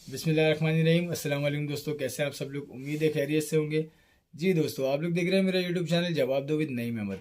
बिस्मिल्लाहिर्रहमानिर्रहीम। अस्सलाम वालेकुम दोस्तों, कैसे हैं आप सब लोग। उम्मीद है खैरियत से होंगे। जी दोस्तों, आप लोग देख रहे हैं मेरा यूट्यूब चैनल जवाब दो विद नईम अहमद।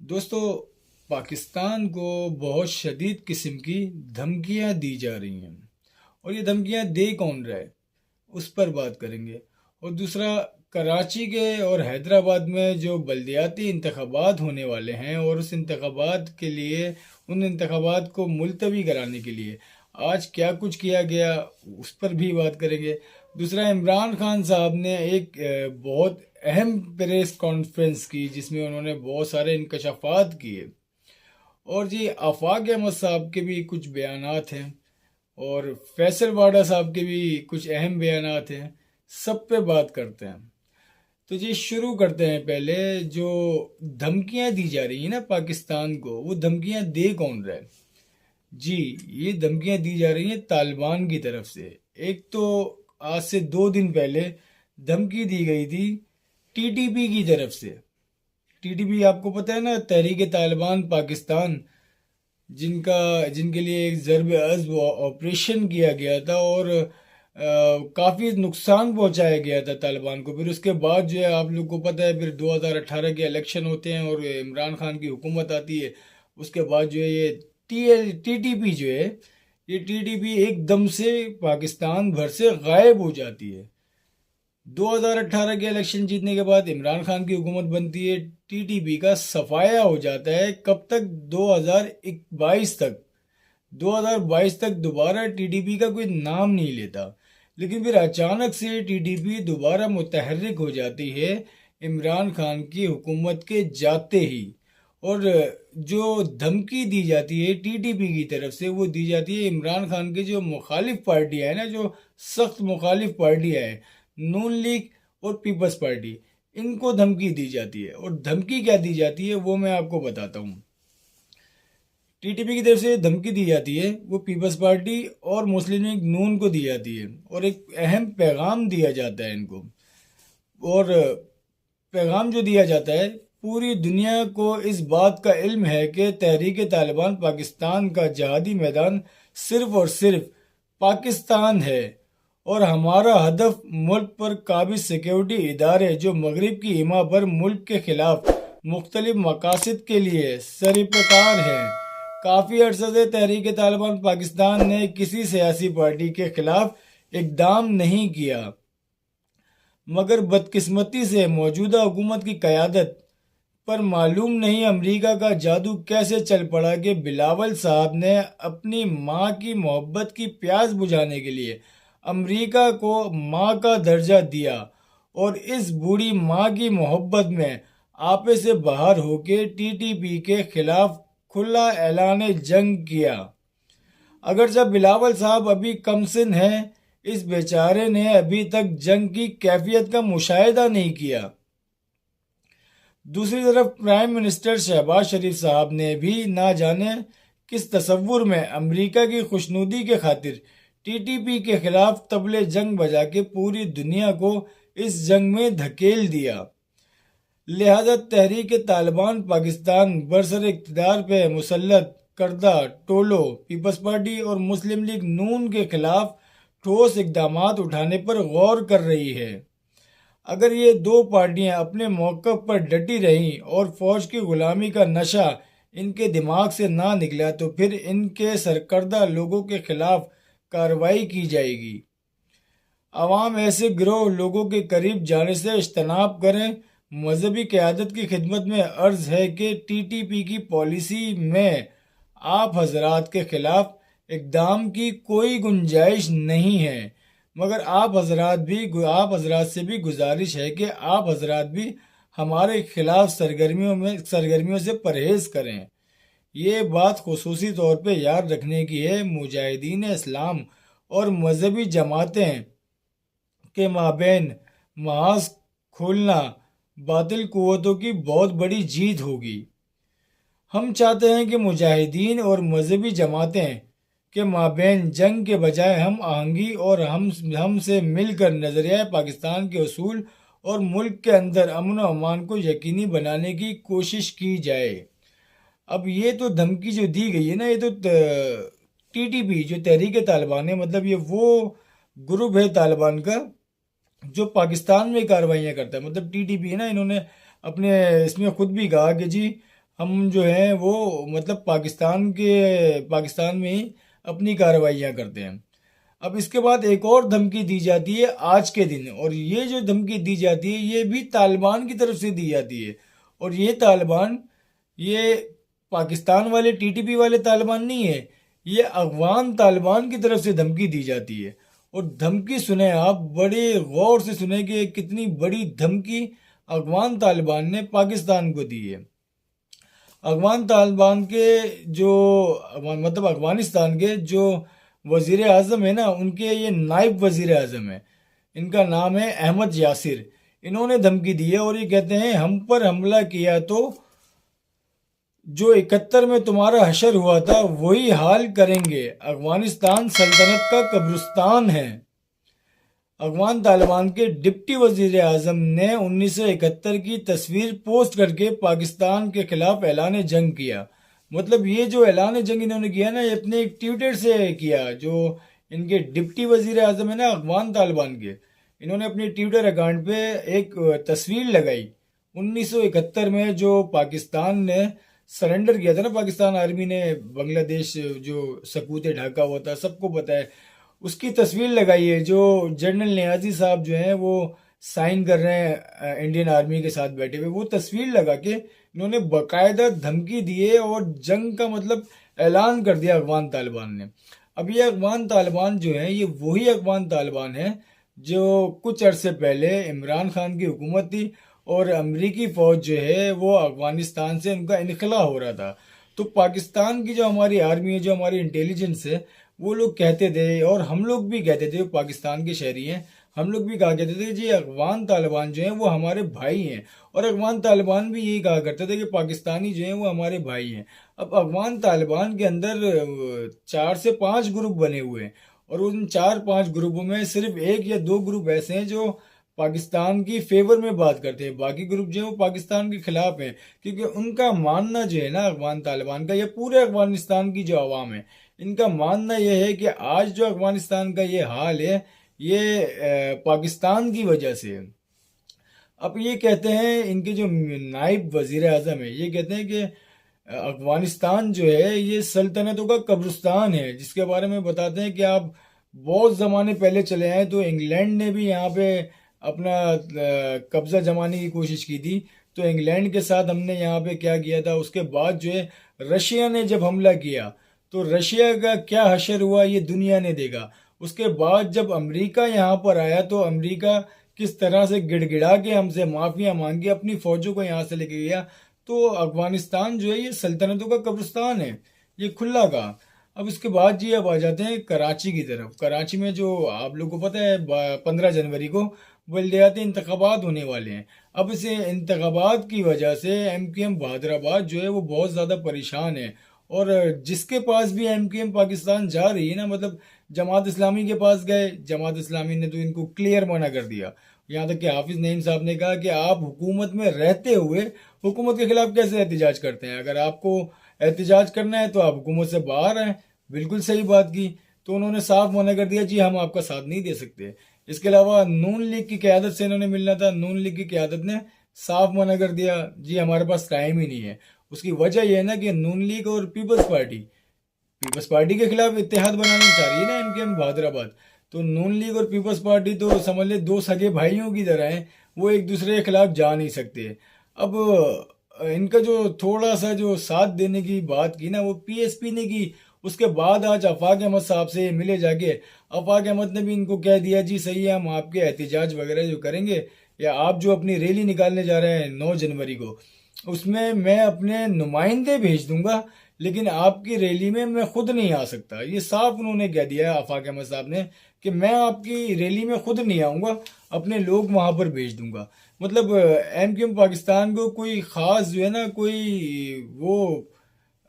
दोस्तों, पाकिस्तान को बहुत शदीद किस्म की धमकियां दी जा रही हैं, और ये धमकियां दे कौन रहा है उस पर बात करेंगे। और दूसरा, कराची के और हैदराबाद में जो बल्दियाती इंतखाबात होने वाले हैं, और उस इंतखाबात के लिए, उन इंतखाबात को मुलतवी कराने के लिए आज क्या कुछ किया गया उस पर भी बात करेंगे। दूसरा, इमरान खान साहब ने एक बहुत अहम प्रेस कॉन्फ्रेंस की जिसमें उन्होंने बहुत सारे इंकशाफात किए। और जी, आफाक अहमद साहब के भी कुछ बयानात हैं, और फैसल वाडा साहब के भी कुछ अहम बयानात हैं। सब पे बात करते हैं। तो जी, शुरू करते हैं। पहले जो धमकियां दी जा रही हैं ना पाकिस्तान को, वो धमकियां दे कौन रहा है। जी, ये धमकियां दी जा रही हैं तालिबान की तरफ से। एक तो आज से 2 दिन पहले धमकी दी गई थी टीटीपी की तरफ से। टीटीपी आपको पता है ना, तहरीक तालिबान पाकिस्तान, जिनका जिनके लिए एक ज़रब अज़्ब ऑपरेशन किया गया था, और काफ़ी नुकसान पहुंचाया गया था तालिबान को। फिर उसके बाद जो है, आप लोग को पता है, फिर 2018 के इलेक्शन होते हैं और इमरान खान की हुकूमत आती है। उसके बाद जो है, ये टीटीपी जो है, ये टीटीपी एकदम से पाकिस्तान भर से गायब हो जाती है। 2018 के इलेक्शन जीतने के बाद इमरान खान की हुकूमत बनती है, टीटीपी का सफाया हो जाता है। कब तक? 2022 तक। 2022 तक दोबारा टीटीपी का कोई नाम नहीं लेता। लेकिन फिर अचानक से टीटीपी दोबारा मुतहर्रिक हो जाती है इमरान खान की हुकूमत के जाते ही। और जो धमकी दी जाती है टीटीपी की तरफ से, वो दी जाती है इमरान खान की जो मुखालिफ पार्टियां हैं ना, जो सख्त मुखालिफ पार्टियां हैं, नून लीग और पीपल्स पार्टी, इनको धमकी दी जाती है। और धमकी क्या दी जाती है वो मैं आपको बताता हूँ। टीटीपी की तरफ से धमकी दी जाती है वो पीपल्स पार्टी और मुस्लिम लीग नून को दी जाती है, और एक अहम पैगाम दिया जाता है इनको। और पैगाम जो दिया जाता है, पूरी दुनिया को इस बात का इल्म है कि तहरीक तालिबान पाकिस्तान का जहादी मैदान सिर्फ और सिर्फ पाकिस्तान है, और हमारा हदफ मुल्क पर काबिज सिक्योरिटी इदारे जो मगरिब की हिमा पर मुल्क के खिलाफ मुख्तलिफ मकासद के लिए सरप्रकार हैं। काफ़ी अरसे से तहरीक तालिबान पाकिस्तान ने किसी सियासी पार्टी के खिलाफ इकदाम नहीं किया, मगर बदकिस्मती से मौजूदा हुकूमत की क़यादत पर मालूम नहीं अमेरिका का जादू कैसे चल पड़ा कि बिलावल साहब ने अपनी माँ की मोहब्बत की प्यास बुझाने के लिए अमेरिका को माँ का दर्जा दिया, और इस बूढ़ी माँ की मोहब्बत में आपे से बाहर होके टीटीपी के खिलाफ खुला ऐलान जंग किया। अगर जब बिलावल साहब अभी कमसिन हैं, इस बेचारे ने अभी तक जंग की कैफियत का मुशाहिदा नहीं किया। दूसरी तरफ प्राइम मिनिस्टर शहबाज शरीफ साहब ने भी ना जाने किस तसव्वुर में अमेरिका की खुशनुदी के खातिर टीटीपी के खिलाफ तबले जंग बजा के पूरी दुनिया को इस जंग में धकेल दिया। लिहाजा तहरीक तालिबान पाकिस्तान बरसर इक़्तिदार पे मुसल्लत करदा टोलो पीपल्स पार्टी और मुस्लिम लीग नून के खिलाफ ठोस इक़दामात उठाने पर गौर कर रही है। अगर ये दो पार्टियां अपने मौक़िफ़ पर डटी रहीं और फ़ौज की ग़ुलामी का नशा इनके दिमाग से ना निकला, तो फिर इनके सरकर्दा लोगों के खिलाफ कार्रवाई की जाएगी। अवाम ऐसे गिरोह लोगों के करीब जाने से इज्तनाब करें। मजहबी क़यादत की खिदमत में अर्ज़ है कि टीटीपी की पॉलिसी में आप हजरात के खिलाफ इक़दाम की कोई गुंजाइश नहीं है, मगर आप हजरात से भी गुजारिश है कि आप हजरात भी हमारे खिलाफ सरगर्मियों से परहेज़ करें। ये बात खुसूसी तौर पे याद रखने की है, मुजाहिदीन इस्लाम और मजहबी जमातें के माबैन महाज खोलना बातिल कुव्वतों की बहुत बड़ी जीत होगी। हम चाहते हैं कि मुजाहिदीन और मजहबी जमातें के माबैन जंग के बजाय हम आहंगी और हम से मिलकर नज़रिया पाकिस्तान के असूल और मुल्क के अंदर अमन व अमान को यकीनी बनाने की कोशिश की जाए। अब ये तो धमकी जो दी गई है ना, ये तो टीटीपी जो तहरीक तालिबान है, मतलब ये वो ग्रुप है तालिबान का जो पाकिस्तान में कार्रवाइयाँ करता है, मतलब टीटीपी है ना। इन्होंने अपने इसमें खुद भी कहा कि जी हम जो है वो मतलब पाकिस्तान में ही अपनी कार्रवाइयाँ करते हैं। अब इसके बाद एक और धमकी दी जाती है आज के दिन, और ये जो धमकी दी जाती है ये भी तालिबान की तरफ से दी जाती है। और ये पाकिस्तान वाले टीटीपी वाले तालिबान नहीं है, ये अफगान तालिबान की तरफ से धमकी दी जाती है। और धमकी सुने आप, बड़े गौर से सुने कि कितनी बड़ी धमकी अफगान तालिबान ने पाकिस्तान को दी है। अफगान तालिबान के जो मतलब अफगानिस्तान के जो वजीर आज़म है ना, उनके ये नायब वजीर आज़म है, इनका नाम है अहमद यासिर। इन्होंने धमकी दी है और ये कहते हैं हम पर हमला किया तो जो 71 में तुम्हारा हशर हुआ था वही हाल करेंगे। अफगानिस्तान सल्तनत का कब्रिस्तान है। अफगान तालिबान के डिप्टी वजीर आजम ने 1971 की तस्वीर पोस्ट करके पाकिस्तान के खिलाफ ऐलान जंग किया। मतलब ये जो ऐलान जंग इन्होंने किया ना, ये अपने एक ट्विटर से किया। जो इनके डिप्टी वजीर आजम है ना अफगान तालिबान के, इन्होंने अपने ट्विटर अकाउंट पे एक तस्वीर लगाई 1971 में, जो पाकिस्तान ने सरेंडर किया था ना, पाकिस्तान आर्मी ने बांग्लादेश जो सकूते ढाका हुआ था, सबको पता है। उसकी तस्वीर लगाई है जो जनरल नियाजी साहब जो हैं वो साइन कर रहे हैं इंडियन आर्मी के साथ बैठे हुए। वो तस्वीर लगा के इन्होंने बकायदा धमकी दी है और जंग का मतलब ऐलान कर दिया अफगान तालिबान ने। अब ये अफगान तालिबान जो है ये वही अफगान तालिबान है जो कुछ अरसे पहले इमरान खान की हुकूमत थी और अमरीकी फ़ौज जो है वो अफगानिस्तान से उनका इनखला हो रहा था। तो पाकिस्तान की जो हमारी आर्मी है, जो हमारी इंटेलिजेंस है, वो लोग कहते थे और हम लोग भी कहते थे, पाकिस्तान के शहरी हैं, हम लोग भी कहा करते थे जी अफगान तालिबान जो हैं वो हमारे भाई हैं। और अफगान तालिबान भी यही कहा करते थे कि पाकिस्तानी जो हैं वो हमारे भाई हैं। अब अफगान तालिबान के अंदर 4 से 5 ग्रुप बने हुए हैं और उन 4-5 ग्रुपों में सिर्फ 1 या 2 ग्रुप ऐसे हैं जो पाकिस्तान की फेवर में बात करते हैं। बाकी ग्रुप जो है वो पाकिस्तान के खिलाफ हैं, क्योंकि उनका मानना जो है ना अफगान तालिबान का, या पूरे अफगानिस्तान की जो आवाम है, इनका मानना यह है कि आज जो अफगानिस्तान का ये हाल है ये पाकिस्तान की वजह से है। अब ये कहते हैं इनके जो नायब वजीर आज़म है, ये कहते हैं कि अफगानिस्तान जो है ये सल्तनतों का कब्रिस्तान है, जिसके बारे में बताते हैं कि आप बहुत ज़माने पहले चले आए तो इंग्लैंड ने भी यहाँ पे अपना कब्ज़ा जमाने की कोशिश की थी। तो इंग्लैंड के साथ हमने यहाँ पे क्या किया था, उसके बाद जो है रशिया ने जब हमला किया तो रशिया का क्या हशर हुआ ये दुनिया ने देखा। उसके बाद जब अमेरिका यहाँ पर आया तो अमेरिका किस तरह से गिड़गिड़ा के हमसे माफ़िया मांगी, अपनी फ़ौजों को यहाँ से लेके गया। तो अफगानिस्तान जो है ये सल्तनतों का कब्रिस्तान है, ये खुला का। अब इसके बाद जी अब आ जाते हैं कराची की तरफ। कराची में जो आप लोगों को पता है 15 जनवरी को बल्दियाती इंतखाबात होने वाले हैं। अब इस इंतखाबात की वजह से MKM बहादुराबाद जो है वो बहुत ज़्यादा परेशान है। और जिसके पास भी MKM पाकिस्तान जा रही है ना, मतलब जमात इस्लामी के पास गए, जमात इस्लामी ने तो इनको क्लियर मना कर दिया। यहाँ तक कि हाफिज नईम साहब ने कहा कि आप हुकूमत में रहते हुए हुकूमत के खिलाफ कैसे एहतजाज करते हैं, अगर आपको एहतजाज करना है तो आप हुकूमत से बाहर आए। बिल्कुल सही बात की। तो उन्होंने साफ मना कर दिया, जी हम आपका साथ नहीं दे सकते। इसके अलावा नून लीग की क़यादत से इन्होंने मिलना था, नून लीग की क़यादत ने साफ मना कर दिया, जी हमारे पास टाइम ही नहीं है। उसकी वजह यह है ना कि नून लीग और पीपल्स पार्टी के खिलाफ इत्तेहाद बनाना चाह रही है ना MKM बहादुराबाद। तो नून लीग और पीपल्स पार्टी तो समझ ले दो सगे भाइयों की तरह हैं, वो एक दूसरे के खिलाफ जा नहीं सकते। अब इनका जो थोड़ा सा जो साथ देने की बात की ना वो PSP ने की। उसके बाद आज आफाक अहमद साहब से मिले जाके आफाक अहमद ने भी इनको कह दिया, जी सही है हम आपके एहतजाज वगैरह जो करेंगे, या आप जो अपनी रैली निकालने जा रहे हैं 9 जनवरी को, उसमें मैं अपने नुमाइंदे भेज दूंगा, लेकिन आपकी रैली में मैं खुद नहीं आ सकता। ये साफ उन्होंने कह दिया है आफाक अहमद साहब ने कि मैं आपकी रैली में खुद नहीं आऊँगा, अपने लोग वहाँ पर भेज दूंगा। मतलब MKM पाकिस्तान को कोई ख़ास जो है ना कोई वो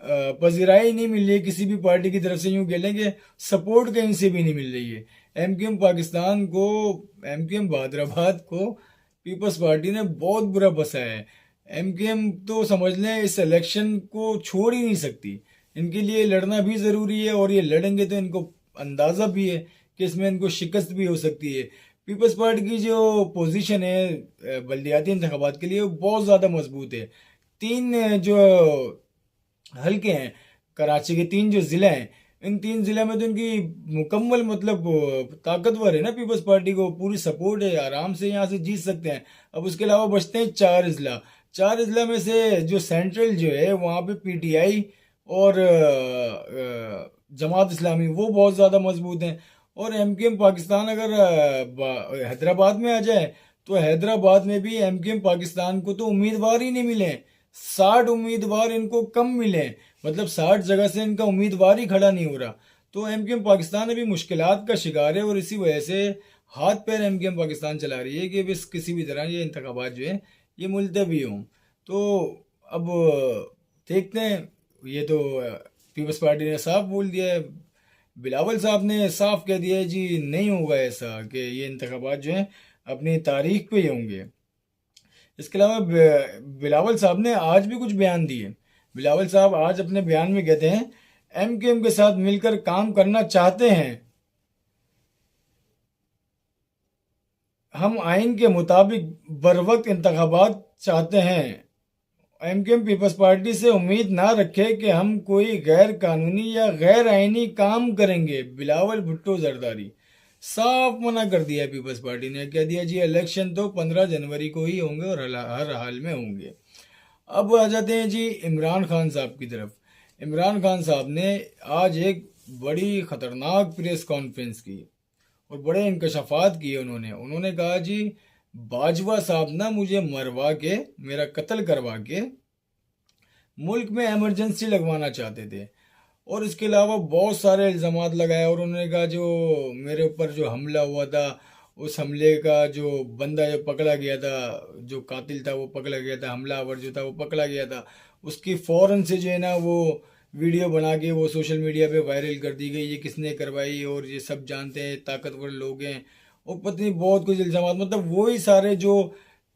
पजीराई नहीं मिल रही है किसी भी पार्टी की तरफ से। यूँ कह लें कि सपोर्ट कहीं से भी नहीं मिल रही है MKM पाकिस्तान को। MKM बहादुराबाद को पीपल्स पार्टी ने बहुत बुरा फंसाया है। MKM तो समझ लें इस इलेक्शन को छोड़ ही नहीं सकती, इनके लिए लड़ना भी ज़रूरी है और ये लड़ेंगे तो इनको अंदाज़ा भी है कि इसमें इनको शिकस्त भी हो सकती है। पीपल्स पार्टी की जो पोजीशन है बल्दियाती इंतखाबात के लिए वो बहुत ज़्यादा मजबूत है। 3 जो हल्के हैं, कराची के 3 जो ज़िले हैं, इन 3 ज़िले में तो इनकी मुकम्मल मतलब ताकतवर है ना, पीपल्स पार्टी को पूरी सपोर्ट है, आराम से यहाँ से जीत सकते हैं। अब उसके अलावा बचते हैं 4 अजला। 4 अजला में से जो सेंट्रल जो है वहाँ पे पीटीआई और जमात इस्लामी वो बहुत ज़्यादा मजबूत हैं। और एमकेएम पाकिस्तान अगर हैदराबाद में आ जाए तो हैदराबाद में भी एमकेएम पाकिस्तान को तो उम्मीदवार ही नहीं मिले, 60 उम्मीदवार इनको कम मिले, मतलब 60 जगह से इनका उम्मीदवार ही खड़ा नहीं हो रहा। तो एमकेएम पाकिस्तान अभी मुश्किलात का शिकार है और इसी वजह से हाथ पैर एमकेएम पाकिस्तान चला रही है कि बस किसी भी तरह ये इंतखाबात जो है ये मुलतवी हों। तो अब देखते हैं, ये तो पीपल्स पार्टी ने साफ बोल दिया है, बिलावल साहब ने साफ कह दिया है जी नहीं होगा ऐसा कि ये इंतखाबात जो हैं अपनी तारीख पे ही होंगे। इसके अलावा बिलावल साहब ने आज भी कुछ बयान दिए। बिलावल साहब आज अपने बयान में कहते हैं एमकेएम के साथ मिलकर काम करना चाहते हैं, हम आइन के मुताबिक बरवक्त इंतखाबात चाहते हैं। एमकेएम पीपल्स पार्टी से उम्मीद ना रखे कि हम कोई गैर कानूनी या गैर आइनी काम करेंगे। बिलावल भुट्टो जरदारी साफ मना कर दिया पीपल्स पार्टी ने, कह दिया जी इलेक्शन तो 15 जनवरी को ही होंगे और हर हाल में होंगे। अब आ जाते हैं जी इमरान खान साहब की तरफ। इमरान खान साहब ने आज एक बड़ी ख़तरनाक प्रेस कॉन्फ्रेंस की और बड़े इंकशाफात किए उन्होंने कहा जी बाजवा साहब ना मुझे मरवा के, मेरा कत्ल करवा के मुल्क में इमरजेंसी लगवाना चाहते थे और इसके अलावा बहुत सारे इल्ज़ाम लगाए। और उन्होंने कहा जो मेरे ऊपर जो हमला हुआ था, उस हमले का जो बंदा जो पकड़ा गया था, जो कातिल था वो पकड़ा गया था, हमलावर जो था वो पकड़ा गया था, उसकी फ़ौरन से जो है ना वो वीडियो बना के वो सोशल मीडिया पे वायरल कर दी गई, ये किसने करवाई और ये सब जानते हैं, ताकतवर लोग हैं और पत्नी बहुत कुछ इल्ज़ाम, मतलब वही सारे जो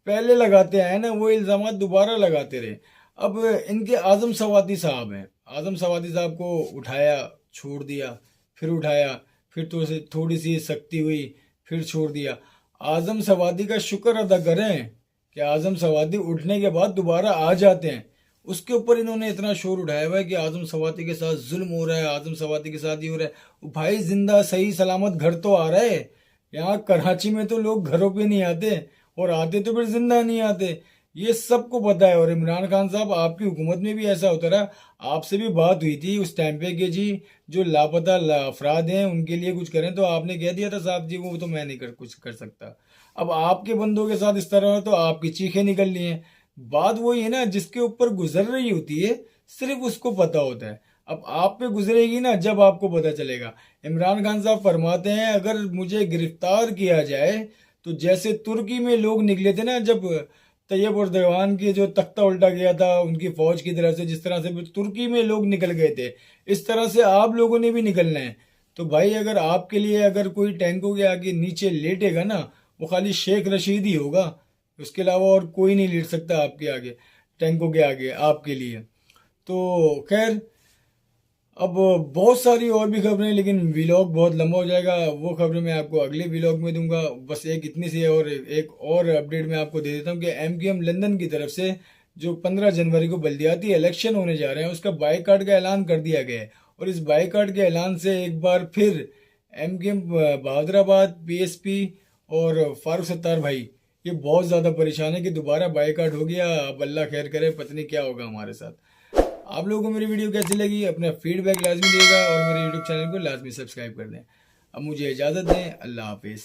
पहले लगाते आए ना वो इल्ज़ाम दोबारा लगाते रहे। अब इनके आज़म सवाती साहब हैं, आज़म सवाती साहब को उठाया छोड़ दिया, फिर उठाया, फिर थोड़ी सी सख्ती हुई, फिर छोड़ दिया। आज़म सवाती का शुक्र अदा करें कि आज़म सवाती उठने के बाद दोबारा आ जाते हैं। उसके ऊपर इन्होंने इतना शोर उठाया हुआ है कि आज़म सवाती के साथ जुल्म हो रहा है, आज़म सवाती के साथ ये हो रहा है। भाई जिंदा सही सलामत घर तो आ रहा है, यहाँ कराची में तो लोग घरों पे नहीं आते और आते तो फिर जिंदा नहीं आते, ये सबको पता है। और इमरान खान साहब आपकी हुकूमत में भी ऐसा होता रहा, आपसे भी बात हुई थी उस टाइम पे कि जी जो लापता अफराद हैं उनके लिए कुछ करें, तो आपने कह दिया था साहब जी वो तो मैं नहीं कुछ कर सकता। अब आपके बंदों के साथ इस तरह तो आपकी चीखें निकल ली हैं। बात वही है ना, जिसके ऊपर गुजर रही होती है सिर्फ उसको पता होता है। अब आप पे गुजरेगी ना जब आपको पता चलेगा। इमरान खान साहब फरमाते हैं अगर मुझे गिरफ्तार किया जाए तो जैसे तुर्की में लोग निकले थे ना जब तैयब उर्दवान की जो तख्ता उल्टा गया था उनकी फौज की तरफ से, जिस तरह से तुर्की में लोग निकल गए थे, इस तरह से आप लोगों ने भी निकलना है। तो भाई अगर आपके लिए अगर कोई टैंकों के आगे नीचे लेटेगा ना वो खाली शेख रशीद ही होगा, उसके अलावा और कोई नहीं लेट सकता आपके आगे, टैंकों के आगे आपके लिए। तो खैर अब बहुत सारी और भी खबरें, लेकिन व्लॉग बहुत लंबा हो जाएगा, वो खबरें मैं आपको अगले व्लॉग में दूंगा। बस एक इतनी सी है और एक और अपडेट मैं आपको दे देता हूँ कि एमकेएम लंदन की तरफ से जो 15 जनवरी को बल्दियाती इलेक्शन होने जा रहे हैं उसका बाइकाट का ऐलान कर दिया गया है। और इस बाइकाट के ऐलान से एक बार फिर एमकेएम बहादुराबाद, पीएसपी और फारूक सत्तार भाई ये बहुत ज़्यादा परेशान है कि दोबारा बाइकाट हो गया। अब अल्लाह खैर करे, पता नहीं क्या होगा हमारे साथ। आप लोगों को मेरी वीडियो कैसी लगी अपना फीडबैक लाजमी देगा और मेरे यूट्यूब चैनल को लाजमी सब्सक्राइब कर दें। अब मुझे इजाज़त दें, अल्लाह हाफिज़।